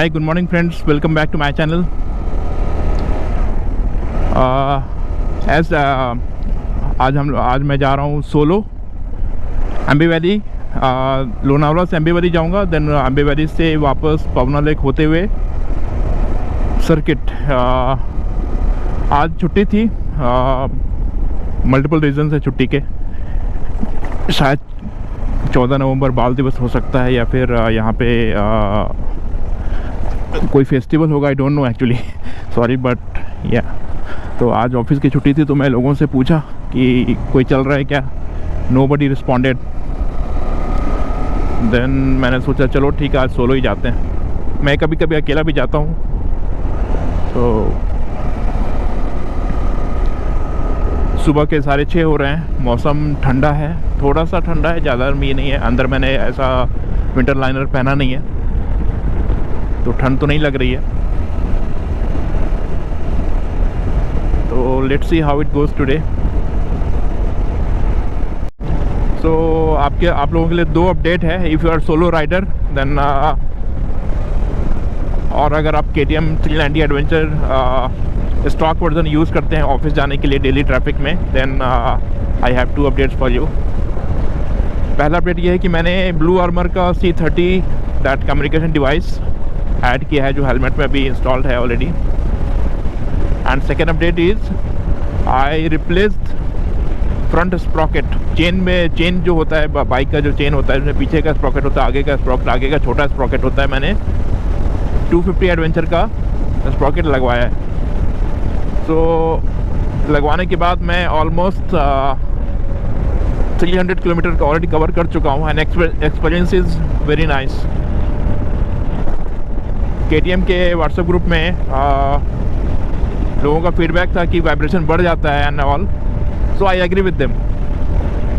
Hi good morning friends, welcome back to my channel. आज मैं जा रहा हूँ सोलो अम्बे वैली। लोनावला से अम्बे वैली जाऊँगा, देन अम्बे वैली से वापस पवना लेक होते हुए सर्किट। आज छुट्टी थी, मल्टीपल रीजन है छुट्टी के। शायद 14 नवंबर बाल दिवस हो सकता है, या फिर यहाँ पे कोई फेस्टिवल होगा, आई don't no actually, sorry but या। तो आज ऑफिस की छुट्टी थी, तो मैं लोगों से पूछा कि कोई चल रहा है क्या। Nobody responded. देन मैंने सोचा चलो ठीक है, आज सोलो ही जाते हैं। मैं कभी कभी अकेला भी जाता हूँ। तो सुबह के 6:30 हो रहे हैं, मौसम ठंडा है, थोड़ा सा ठंडा है, ज़्यादा गर्मी नहीं है। अंदर मैंने ऐसा विंटर लाइनर पहना नहीं है, तो ठंड तो नहीं लग रही है। तो let's see how it goes today. So आप लोगों के लिए 2 अपडेट है। If you are solo rider then, और अगर आप KTM 390 adventure stock version use करते हैं ऑफिस जाने के लिए डेली ट्रैफिक में, then I have 2 updates for you. पहला अपडेट ये है कि मैंने ब्लू आर्मर का C30 that communication device add किया है, जो हेलमेट में भी इंस्टॉल्ड है already. And second update is I replaced front Sprocket. Chain जो होता है बाइक का, जो चेन होता है उसमें पीछे का स्प्रॉकेट होता है, आगे का स्प्रॉकेट, आगे का छोटा स्प्रॉकेट होता है। मैंने 250 एडवेंचर का स्प्रॉकेट लगवाया है। तो लगवाने के बाद मैं ऑलमोस्ट 300 किलोमीटर का ऑलरेडी कवर कर चुका हूँ, and experience is very nice. KTM के व्हाट्सएप ग्रुप में लोगों का फीडबैक था कि वाइब्रेशन बढ़ जाता है and all, so I agree with them.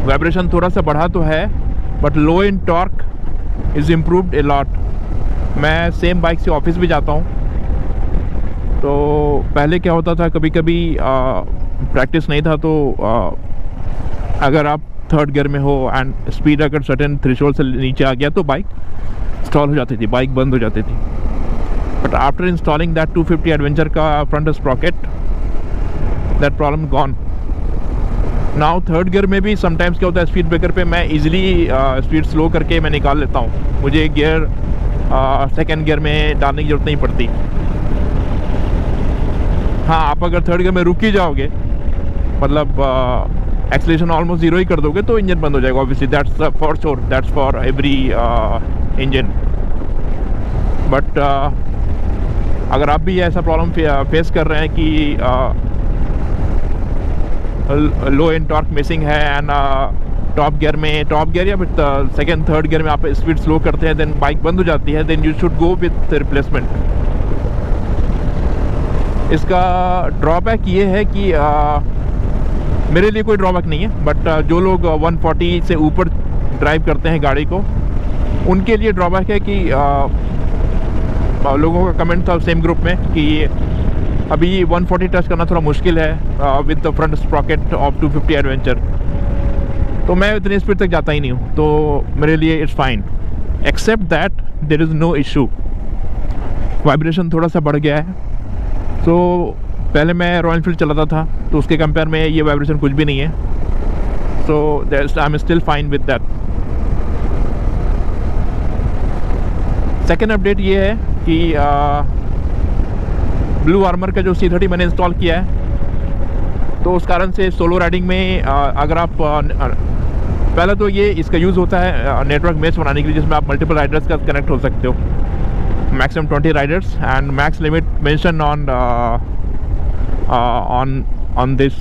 Vibration थोड़ा सा बढ़ा तो है, but low end torque is improved a lot. मैं सेम बाइक से ऑफिस भी जाता हूँ। तो पहले क्या होता था, कभी कभी प्रैक्टिस नहीं था, तो अगर आप 3rd गियर में हो एंड स्पीड अगर सर्टेन थ्रेशोल्ड से नीचे आ गया तो बाइक स्टॉल हो जाती थी, बाइक बंद हो जाती थी। But after installing that 250 adventure का front sprocket, that problem gone. Now 3rd gear में भी समटाइम्स क्या होता है, स्पीड ब्रेकर पे मैं इजीली स्पीड स्लो करके मैं निकाल लेता हूँ। मुझे गियर 2nd गियर में डालने की जरूरत नहीं पड़ती। हाँ, आप अगर 3rd गियर में रुक ही जाओगे, मतलब एक्सीलरेशन ऑलमोस्ट 0 ही कर दोगे, तो इंजन बंद हो जाएगा। Obviously that's for sure, that's for every engine. But अगर आप भी ऐसा प्रॉब्लम फेस कर रहे हैं कि लो इन टॉर्क मिसिंग है एंड टॉप गियर या फिर 2nd 3rd गियर में आप स्पीड स्लो करते हैं, देन बाइक बंद हो जाती है, then you should go with replacement. इसका ड्रॉबैक ये है कि मेरे लिए कोई ड्रॉबैक नहीं है, बट जो लोग 140 से ऊपर ड्राइव करते हैं गाड़ी को, उनके लिए ड्रॉबैक है कि लोगों का कमेंट था सेम ग्रुप में कि अभी 140 टच करना थोड़ा मुश्किल है with the front Sprocket of 250 adventure. तो मैं इतनी स्पीड तक जाता ही नहीं हूँ, तो मेरे लिए it's fine, except that there is no issue. Vibration थोड़ा सा बढ़ गया है। तो पहले मैं रॉयल एनफील्ड चलाता था, तो उसके कंपेयर में ये वाइब्रेशन कुछ भी नहीं है। So I am still fine with that. Second update ये है कि ब्लू आर्मर का जो C30 मैंने इंस्टॉल किया है, तो उस कारण से सोलो राइडिंग में अगर आप पहले तो ये इसका यूज़ होता है नेटवर्क मैच बनाने के लिए, जिसमें आप मल्टीपल राइडर्स का कनेक्ट हो सकते हो। Maximum 20 Riders and max limit mention on this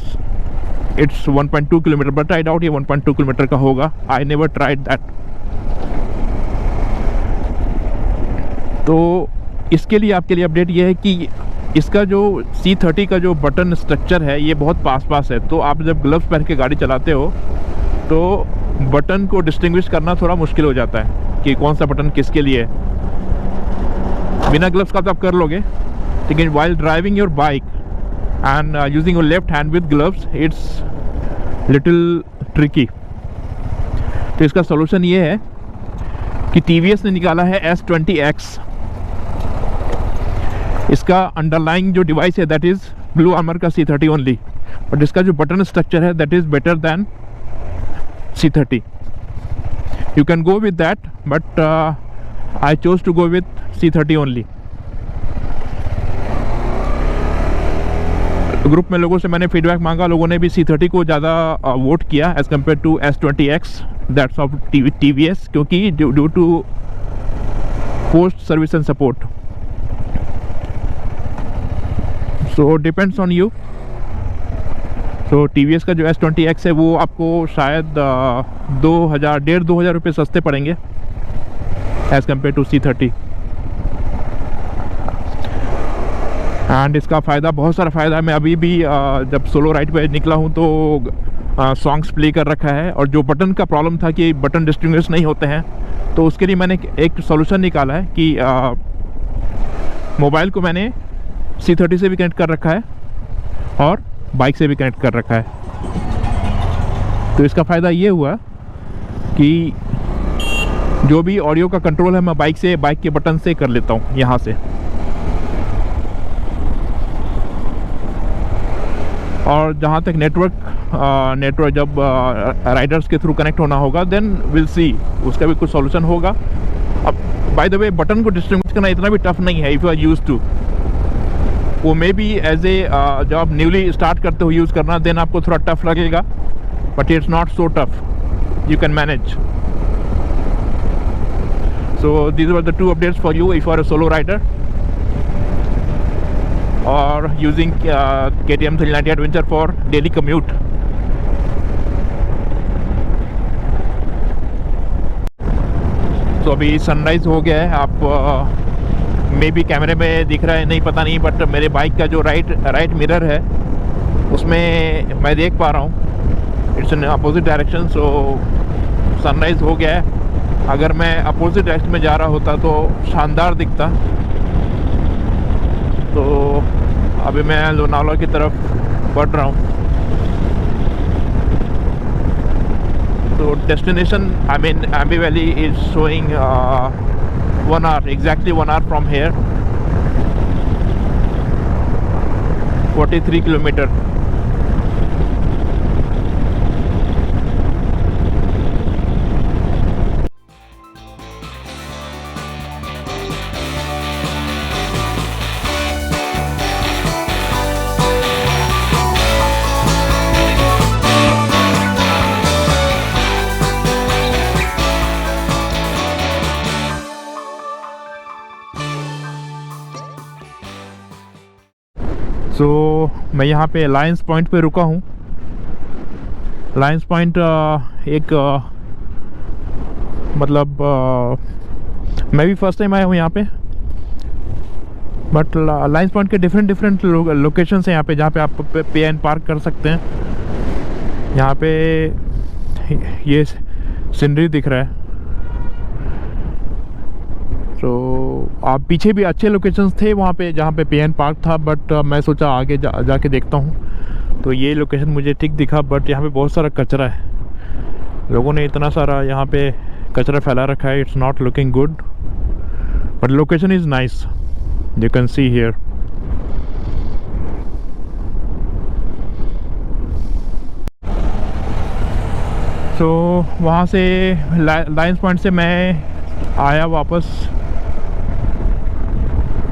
it's 1.2 kilometre, but I doubt ये 1.2 किलोमीटर का होगा। I never tried that. तो इसके लिए आपके लिए अपडेट ये है कि इसका जो C30 का जो बटन स्ट्रक्चर है, ये बहुत पास है। तो आप जब ग्लव्स पहन के गाड़ी चलाते हो, तो बटन को डिस्टिंग्विश करना थोड़ा मुश्किल हो जाता है कि कौन सा बटन किसके लिए है। बिना ग्लव्स का तो आप कर लोगे, लेकिन while driving your bike and using your left hand with gloves, it's little tricky. तो इसका सोल्यूशन ये है कि TVS ने निकाला है S20X। इसका अंडरलाइंग जो डिवाइस है दैट इज़ ब्लू आर्मर का C30 ओनली, बट इसका जो बटन स्ट्रक्चर है that is better than C30. You can go with that, but I chose to go with C30 only. Group में लोगों से मैंने फीडबैक मांगा, लोगों ने भी C30 को ज़्यादा वोट किया as compare to S20X that's of TVS, क्योंकि due to post service and support. So depends on you. तो TVS का जो S20X है वो आपको शायद 1,500 रुपये सस्ते पड़ेंगे as compare to C30. And इसका फ़ायदा, बहुत सारा फ़ायदा है. मैं अभी भी जब सोलो राइड पे निकला हूँ तो सॉन्ग्स प्ले कर रखा है. और जो बटन का प्रॉब्लम था कि बटन डिस्टिंग्विश नहीं होते हैं, तो उसके लिए मैंने एक सॉल्यूशन निकाला है कि मोबाइल को मैंने C30 से भी कनेक्ट कर रखा है और बाइक से भी कनेक्ट कर रखा है. तो इसका फ़ायदा ये हुआ कि जो भी ऑडियो का कंट्रोल है मैं बाइक के बटन से कर लेता हूँ यहाँ से. और जहाँ तक नेटवर्क जब राइडर्स के थ्रू कनेक्ट होना होगा देन विल सी, उसका भी कुछ सॉल्यूशन होगा. अब बाय द वे बटन को डिस्टिंग्विश करना इतना भी टफ नहीं है if you are used to. वो मे बी एज ए जब आप न्यूली स्टार्ट करते हो यूज़ करना देन आपको थोड़ा टफ लगेगा, but it's not so tough, you can manage. So these were the 2 updates for you if you are a solo rider or using KTM 390 Adventure for daily commute. तो अभी sunrise हो गया है. आप may be कैमरे में दिख रहा है नहीं पता नहीं, बट मेरे बाइक का जो राइट मिरर है उसमें मैं देख पा रहा हूँ it's in opposite direction. So sunrise हो गया है. अगर मैं अपोजिट डायरेक्शन में जा रहा होता तो शानदार दिखता. तो अभी मैं लोनावला की तरफ बढ़ रहा हूँ. तो destination I mean Aamby valley is showing 1 hour, exactly 1 hour from here, 43 kilometre. So मैं यहाँ पे लायंस पॉइंट पे रुका हूँ. लायंस पॉइंट एक मतलब मैं भी फर्स्ट टाइम आया हूँ यहाँ पे, बट लायंस पॉइंट के डिफरेंट लोकेशंस हैं यहाँ पे जहाँ पे आप पे एंड पार्क कर सकते हैं. यहाँ पे ये सीनरी दिख रहा है. तो आप पीछे भी अच्छे लोकेशंस थे वहाँ पे जहाँ पे पे एंड पार्क था, बट मैं सोचा आगे जाके देखता हूँ. तो ये लोकेशन मुझे ठीक दिखा, बट यहाँ पे बहुत सारा कचरा है. लोगों ने इतना सारा यहाँ पे कचरा फैला रखा है. It's not looking good, but location is nice, you can see here. तो वहाँ से लायंस पॉइंट से मैं आया वापस.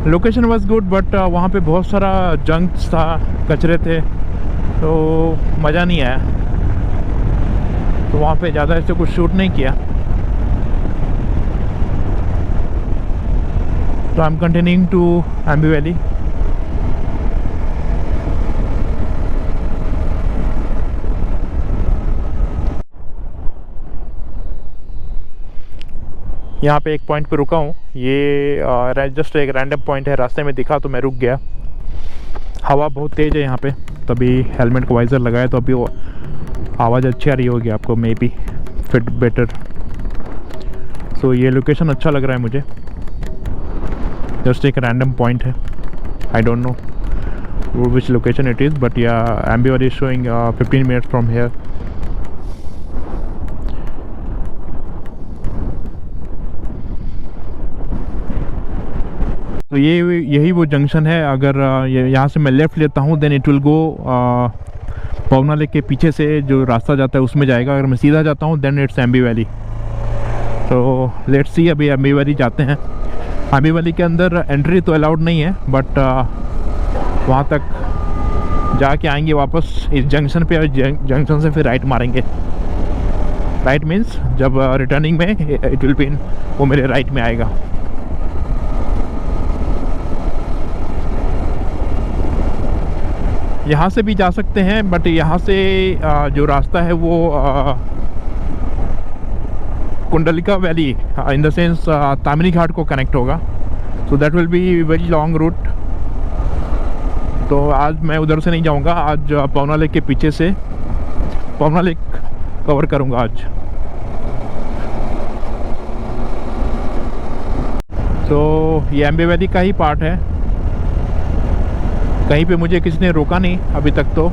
लोकेशन वाज गुड, बट वहाँ पे बहुत सारा जंक्स था, कचरे थे, तो मज़ा नहीं आया. तो वहाँ पे ज़्यादा ऐसे कुछ शूट नहीं किया. तो I am continuing to Aamby valley. यहाँ पे एक पॉइंट पे रुका हूँ. ये जस्ट एक रैंडम पॉइंट है, रास्ते में दिखा तो मैं रुक गया. हवा बहुत तेज़ है यहाँ पे, तभी हेलमेट का वाइज़र लगाया तो अभी आवाज़ अच्छी आ रही होगी आपको, मे बी फिट बेटर. सो ये लोकेशन अच्छा लग रहा है मुझे. जस्ट एक रैंडम पॉइंट है, I don't know which location it is, but या Aamby valley is showing 15 minutes from here. तो ये यही वो जंक्शन है। अगर यहाँ से मैं लेफ़्ट लेता हूँ then it will go Pawna lake के पीछे से जो रास्ता जाता है उसमें जाएगा। अगर मैं सीधा जाता हूँ देन इट्स एम्बी वैली। तो लेट्स सी, अभी एम्बी वैली जाते हैं। एम्बी वैली के अंदर एंट्री तो अलाउड नहीं है, बट वहाँ तक जाके आएंगे वापस इस जंक्शन पे, और जंक्शन से फिर राइट मारेंगे। राइट मीन्स जब रिटर्निंग में इट विल बी वो मेरे राइट में आएगा। यहाँ से भी जा सकते हैं, बट यहाँ से जो रास्ता है वो Kundalika valley in the sense Tamhini Ghat को कनेक्ट होगा। So that will be very long route. तो आज मैं उधर से नहीं जाऊँगा, आज पवना लेक के पीछे से पवना लेक कवर करूँगा आज। तो ये एम्बी वैली का ही पार्ट है। कहीं पे मुझे किसी ने रोका नहीं अभी तक, तो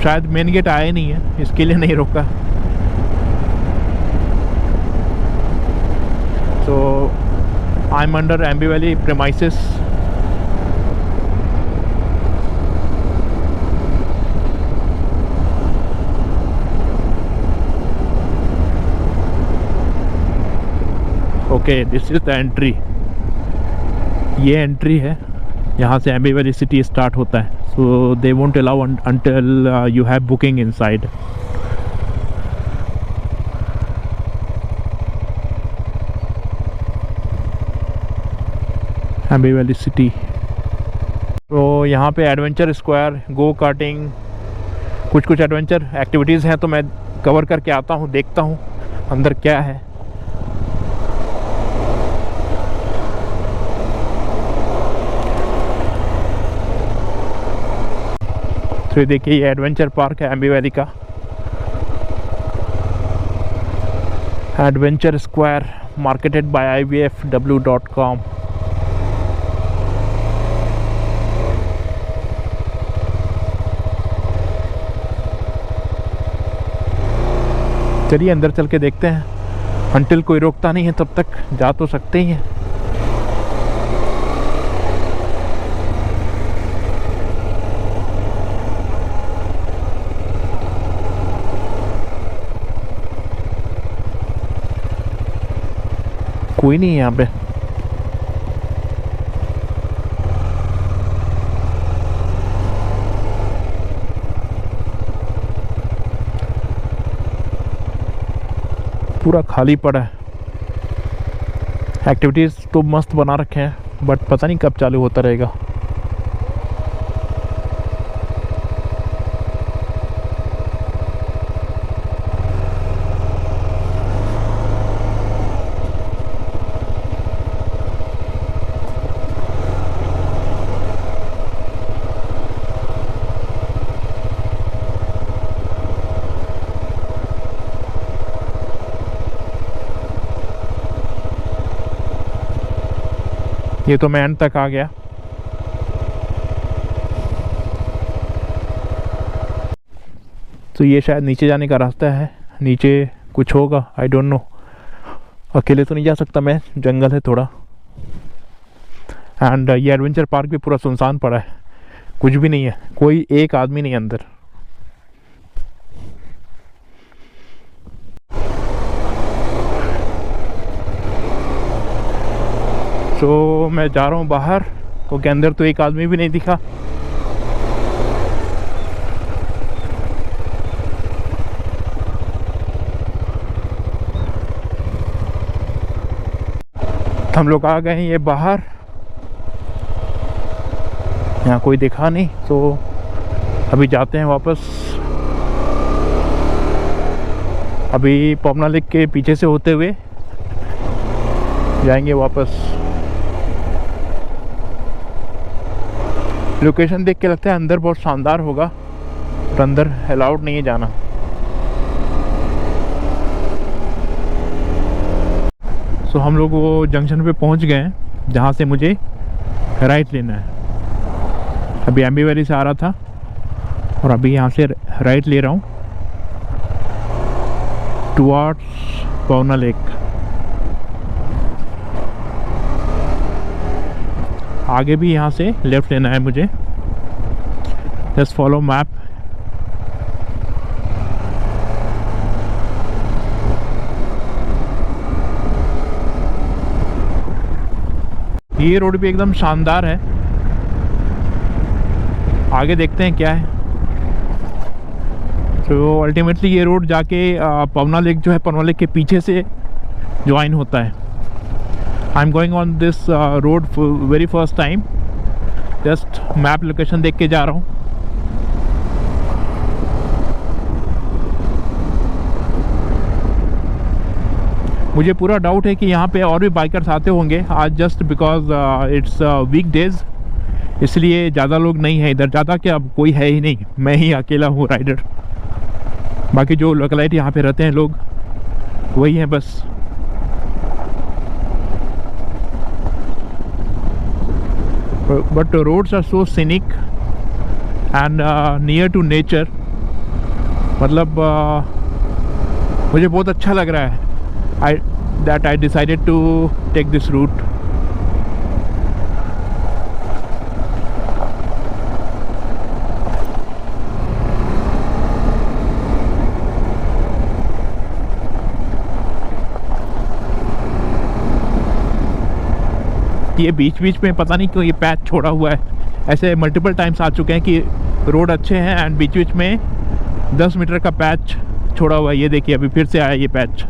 शायद मेन गेट आया ही नहीं है, इसके लिए नहीं रोका। तो I am under Aamby Valley premises. Okay, this is the entry. ये एंट्री है, यहाँ से एम्बी वैली सिटी स्टार्ट होता है। So they won't allow until you have booking inside. Aamby Valley City. तो यहाँ पे एडवेंचर स्क्वायर, गो कार्टिंग, कुछ एडवेंचर एक्टिविटीज़ हैं। तो मैं कवर करके आता हूँ, देखता हूँ अंदर क्या है। तो देखिए ये एडवेंचर पार्क है एम्बी वैली का। Adventure square marketed bye ivfw.com। चलिए अंदर चल के देखते हैं। अंटिल कोई रोकता नहीं है तब तक जा तो सकते ही हैं। कोई नहीं है यहाँ पे। पूरा खाली पड़ा है। एक्टिविटीज़ तो मस्त बना रखे हैं, बट पता नहीं कब चालू होता रहेगा। ये तो मैं एंड तक आ गया। तो ये शायद नीचे जाने का रास्ता है। नीचे कुछ होगा, आई डोंट नो। अकेले तो नहीं जा सकता मैं, जंगल है थोड़ा। एंड ये एडवेंचर पार्क भी पूरा सुनसान पड़ा है, कुछ भी नहीं है, कोई एक आदमी नहीं अंदर। तो मैं जा रहा हूँ बाहर, क्योंकि अंदर तो एक आदमी भी नहीं दिखा। हम लोग आ गए हैं ये बाहर, यहाँ कोई दिखा नहीं। तो अभी जाते हैं वापस। अभी पवना लेक के पीछे से होते हुए जाएंगे वापस। लोकेशन देख के लगता है अंदर बहुत शानदार होगा, पर अंदर अलाउड नहीं है जाना। सो हम लोग वो जंक्शन पे पहुंच गए हैं जहाँ से मुझे राइट लेना है। अभी एम्बी वैली से आ रहा था और अभी यहाँ से राइट ले रहा हूँ टुवर्ड्स पवना लेक। आगे भी यहाँ से लेफ़्ट लेना है मुझे। Just follow map. ये रोड भी एकदम शानदार है। आगे देखते हैं क्या है। तो अल्टीमेटली ये रोड जाके पवना लेक जो है, पवना लेक के पीछे से ज्वाइन होता है। I am going on this road very first time. Just map location देख के जा रहा हूँ। मुझे पूरा डाउट है कि यहाँ पे और भी बाइकर्स आते होंगे आज, just because it's weekdays, इसलिए ज़्यादा लोग नहीं है इधर। ज़्यादा क्या, अब कोई है ही नहीं, मैं ही अकेला हूँ राइडर। बाकी जो लोकलाइट यहाँ पे रहते हैं लोग वही हैं बस। But roads are so scenic and near to nature. मतलब मुझे बहुत अच्छा लग रहा है। I decided to take this route. ये बीच बीच में पता नहीं क्यों ये पैच छोड़ा हुआ है। ऐसे मल्टीपल टाइम्स आ चुके हैं कि रोड अच्छे हैं एंड बीच बीच में 10 मीटर का पैच छोड़ा हुआ है। ये देखिए अभी फिर से आया ये patch.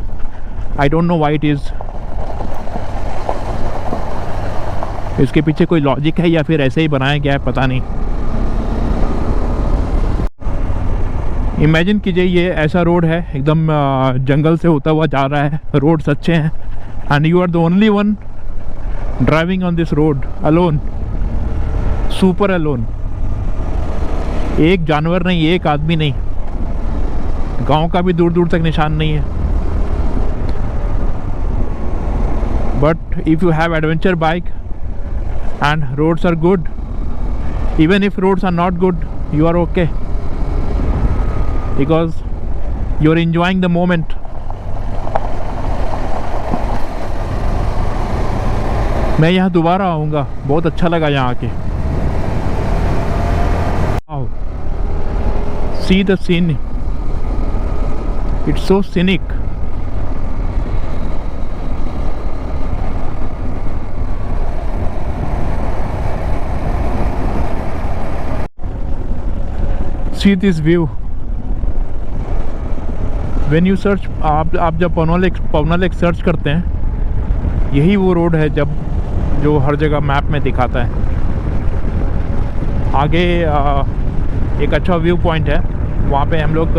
I don't know why it is. इसके पीछे कोई लॉजिक है या फिर ऐसे ही बनाया गया है, पता नहीं। इमेजिन कीजिए ये ऐसा रोड है, एकदम जंगल से होता हुआ जा रहा है, रोड्स अच्छे हैं and you are the only one driving on this road alone, super alone. एक जानवर नहीं, एक आदमी नहीं, गांव का भी दूर दूर तक निशान नहीं है। But if you have adventure bike and roads are good, even if roads are not good, you are okay because you are enjoying the moment. मैं यहाँ दोबारा आऊँगा, बहुत अच्छा लगा यहाँ आके। Wow. See the scene. It's so scenic. See this view. When you search, आप जब पवना लेक सर्च करते हैं, यही वो रोड है जो हर जगह मैप में दिखाता है। आगे एक अच्छा व्यू पॉइंट है, वहाँ पे हम लोग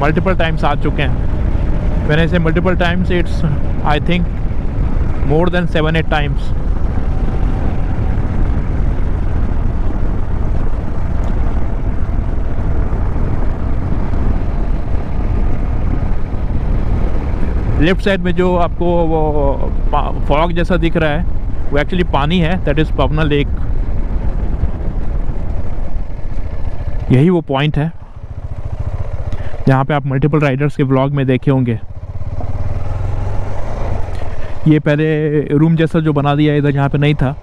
मल्टीपल टाइम्स आ चुके हैं। When I say multiple times, it's I think more than 7-8 times. Left side में जो आपको वो फॉग जैसा दिख रहा है वो एक्चुअली पानी है, दैट इज़ पवना लेक। यही वो पॉइंट है जहाँ पे आप मल्टीपल राइडर्स के व्लॉग में देखे होंगे। ये पहले रूम जैसा जो बना दिया इधर, यहाँ पे नहीं था,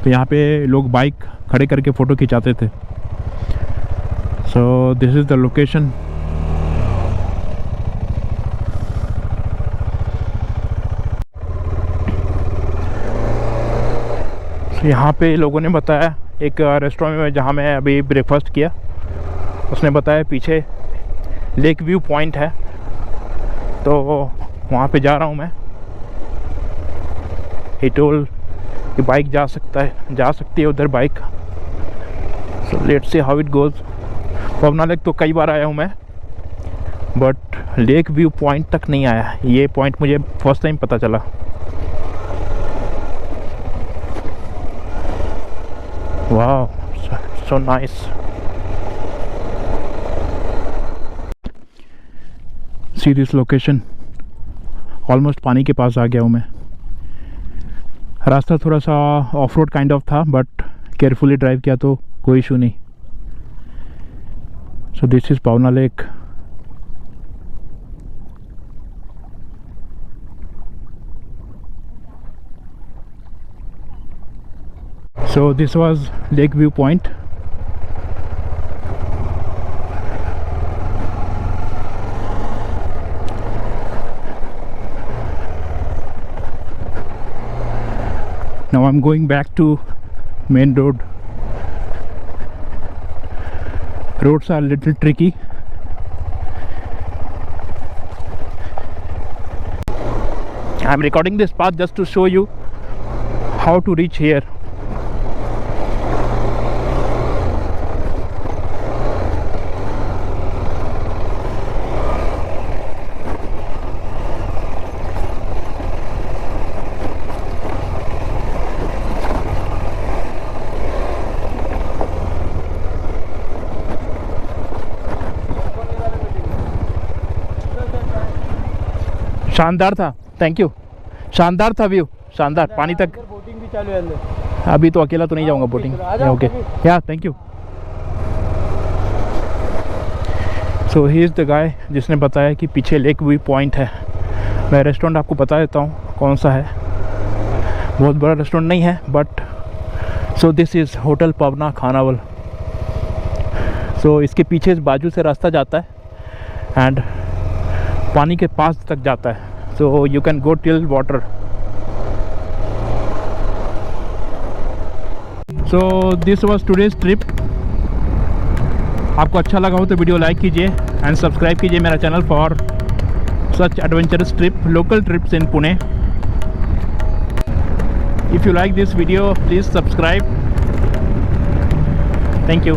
तो यहाँ पे लोग बाइक खड़े करके फ़ोटो खिंचाते थे। सो दिस इज़ द लोकेशन। यहाँ पे लोगों ने बताया, एक रेस्टोरेंट में जहाँ मैं अभी ब्रेकफास्ट किया, उसने बताया पीछे लेक व्यू पॉइंट है, तो वहाँ पे जा रहा हूँ मैं। ही टोल्ड कि बाइक जा सकती है उधर bike. So let's see how it goes. Pawna lake तो कई बार आया हूँ मैं, बट लेक व्यू पॉइंट तक नहीं आया। ये पॉइंट मुझे फर्स्ट टाइम पता चला। Wow, so nice. See this location. Almost पानी के पास आ गया हूँ मैं। रास्ता थोड़ा सा ऑफ रोड काइंड ऑफ था, बट केयरफुली ड्राइव किया तो कोई इशू नहीं। So this is Pawna lake. So this was Lake View Point. Now I'm going back to main road. Roads are a little tricky. I'm recording this path just to show you how to reach here. शानदार था, thank you. शानदार था view, शानदार। पानी तक boating भी चालू है अंदर। अभी तो अकेला तो नहीं जाऊंगा बोटिंग। ओके, या thank you. So he is the guy जिसने बताया कि पीछे लेक व्यू पॉइंट है। मैं रेस्टोरेंट आपको बता देता हूँ कौन सा है। बहुत बड़ा रेस्टोरेंट नहीं है, but so this is hotel Pawna Khanaval. So इसके पीछे इस बाजू से रास्ता जाता है एंड पानी के पास तक जाता है। So you can go till water. So this was today's trip. आपको अच्छा लगा हो तो वीडियो लाइक कीजिए एंड सब्सक्राइब कीजिए मेरा channel for such adventurous trip, local trips in Pune. If you like this video please subscribe. Thank you.